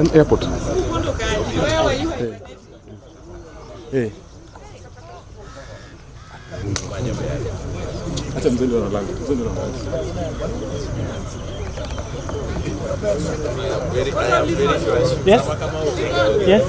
an airport. Hey. Acha mzee wa lango. Yes. Yes.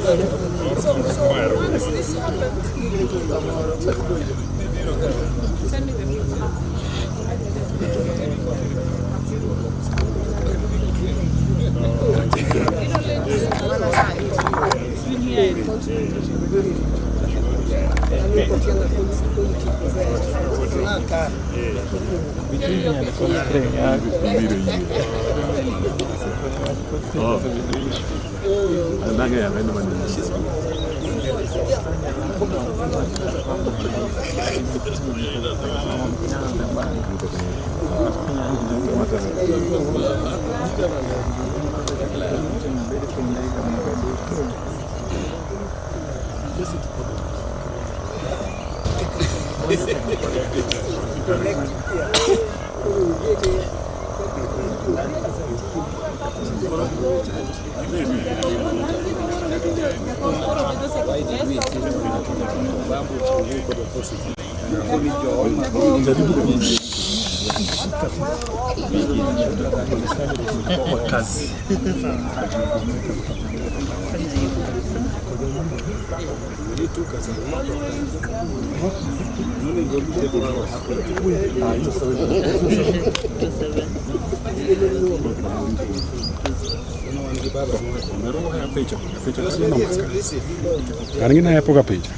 Karena ya poga picha.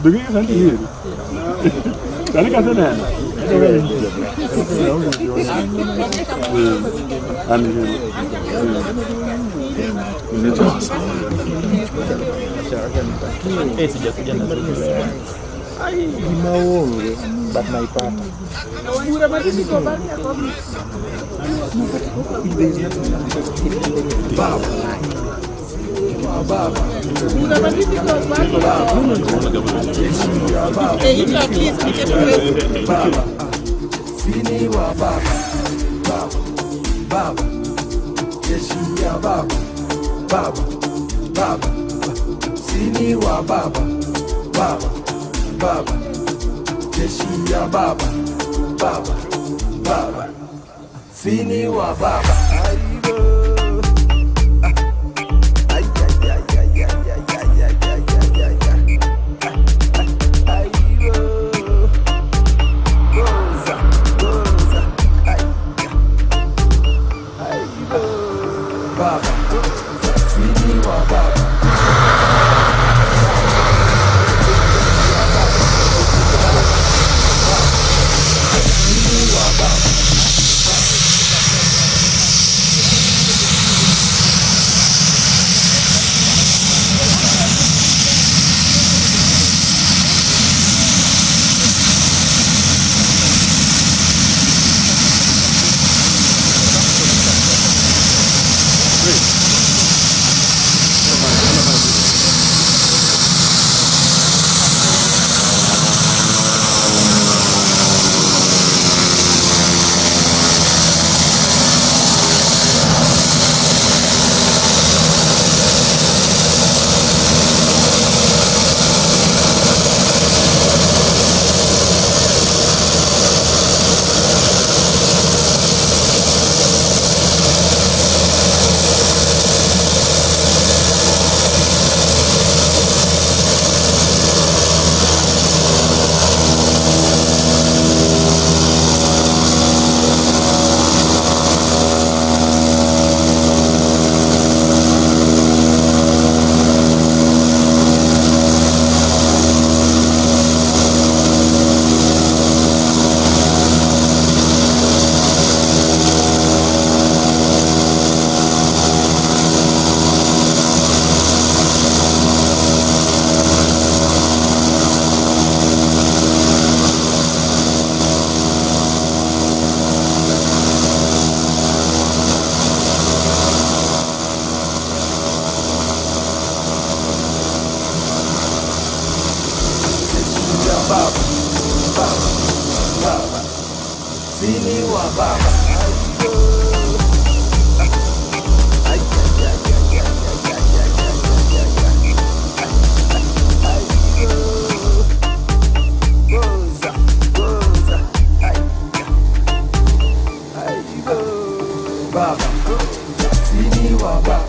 Begini nanti ini. Tadi katanya. baba, baba, baba, sini wa baba. Baba, sini wa baba.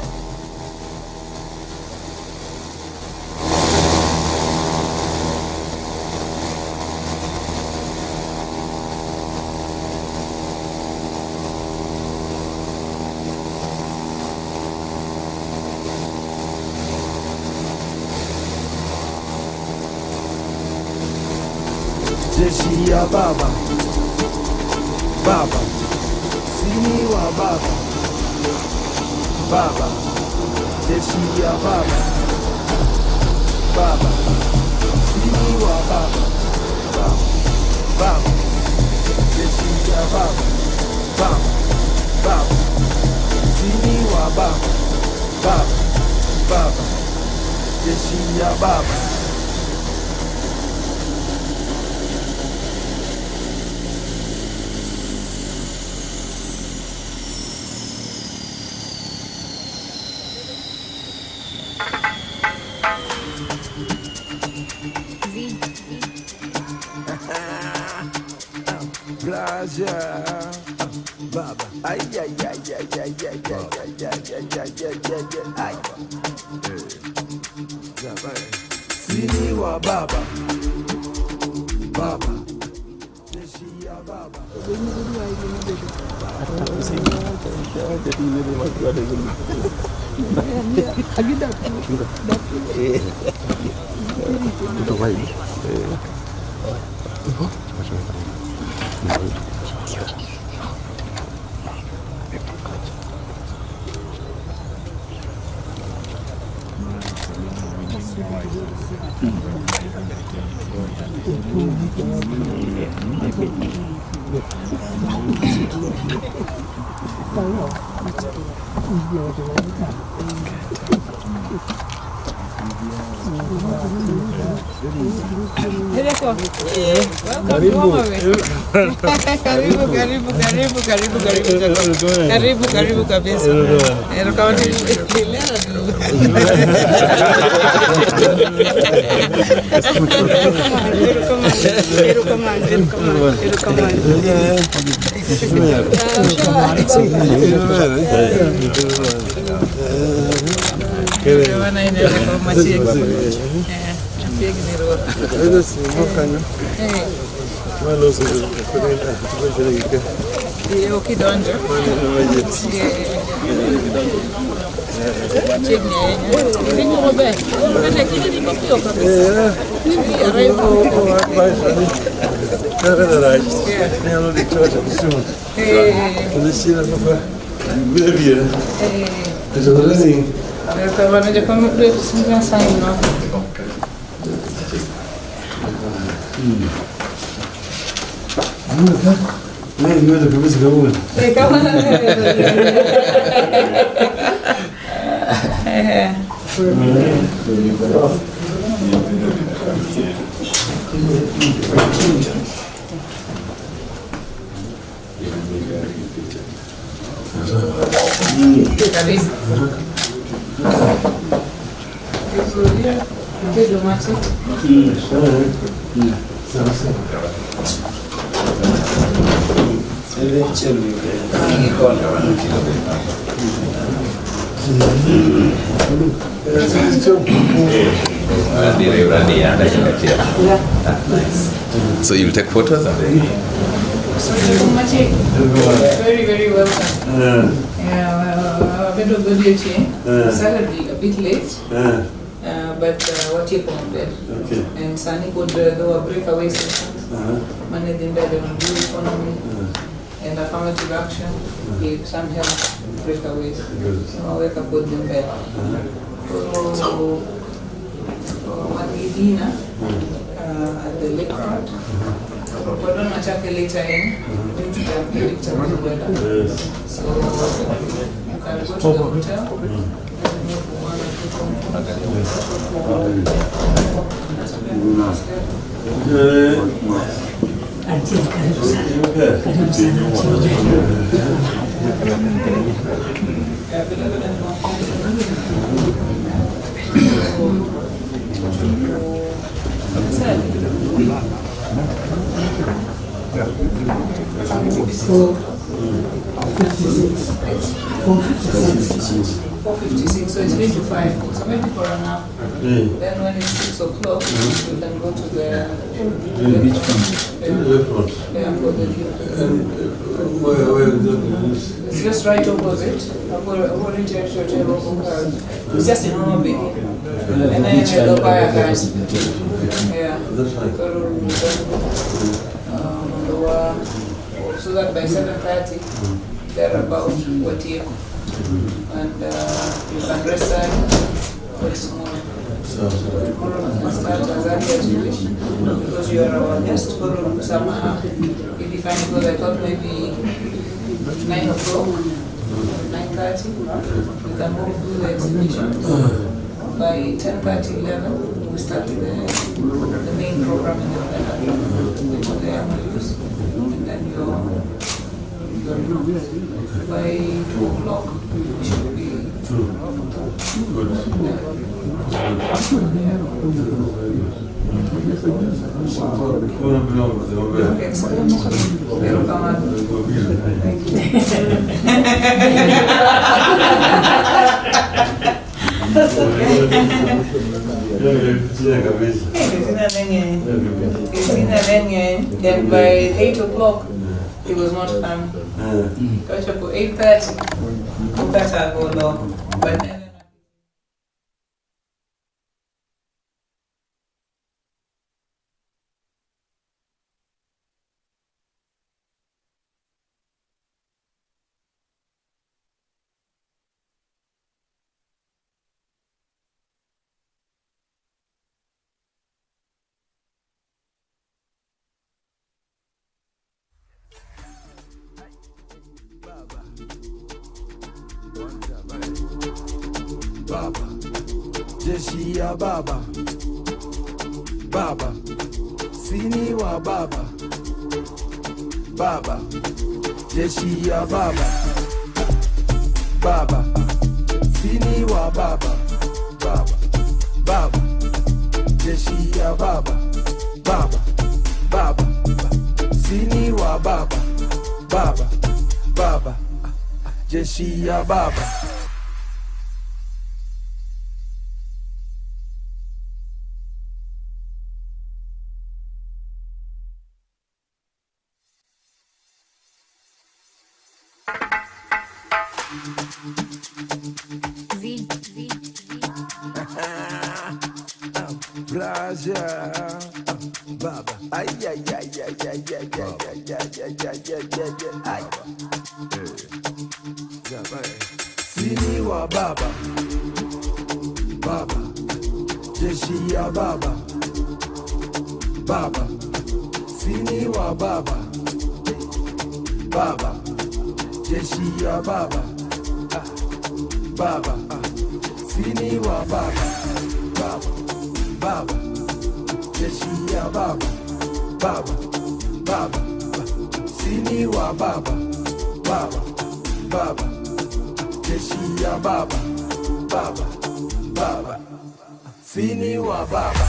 Jeshi ya baba, baba, sini wa baba, baba, jeshi ya baba, baba, sini wa baba, baba, baba, jeshi ya baba, baba, baba, sini wa baba, baba, baba, jeshi ya baba. Baba, ay, ay, ay, ay, ay, ay, ay, sini wa baba, baba, jeshi ya baba. Karibu kabisa. So you'll take photos of it? Very, very welcome. Yeah, started a bit late, but what you come there. Okay. And Sunny could do a breakaway session, managing the blue economy and affirmative action, give some help breakaways. So I wake up with them bed. So what we dinner at the lake front. But don't much later in, due to the unpredictable weather. So you can go to the hotel. 4:56, so it's 3 to 5. So maybe for an hour. Then when it's 6 o'clock, you can go to the restaurant. For the it's just right opposite. It's just a normal building. And then you go buy a car. Yeah. So that by 7:30, they're about what year. And you can rest there for tomorrow. Tomorrow you can start as early as you wish because you are our guest for somehow. If you find because I thought maybe 9 o'clock, 9:30, you can walk through the exhibition. By 10:30, 11, we start the main program in the MOUs, and then by 2 o'clock, we should be good. Excellent. Then by 8 o'clock, it was not coming. 8:30, that's our goal. But Baba, jeshi ya baba, baba, sini wa baba, baba, jeshi ya baba, baba, sini wa baba, baba, baba, jeshi ya baba, baba, baba, sini wa baba, baba, baba, jeshi ya baba. Baba, ay, ay, ay, ay, ay, ay, ay, ay, sini wa baba, baba, jeshi ya baba, baba, sini wa baba, baba, jeshi ya baba, baba, sini wa baba, baba, baba, jeshi ya baba, baba, baba, sini wa baba, baba, baba, jeshi ya baba, baba, baba, sini wa baba.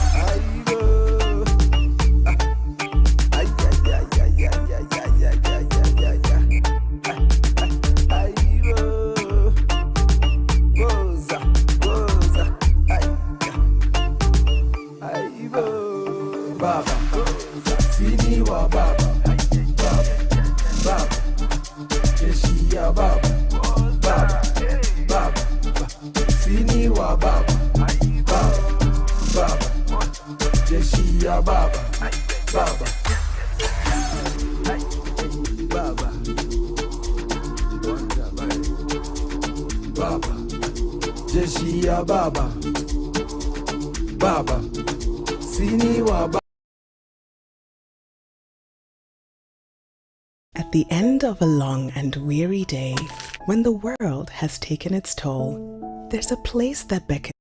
At the end of a long and weary day, when the world has taken its toll, there's a place that beckons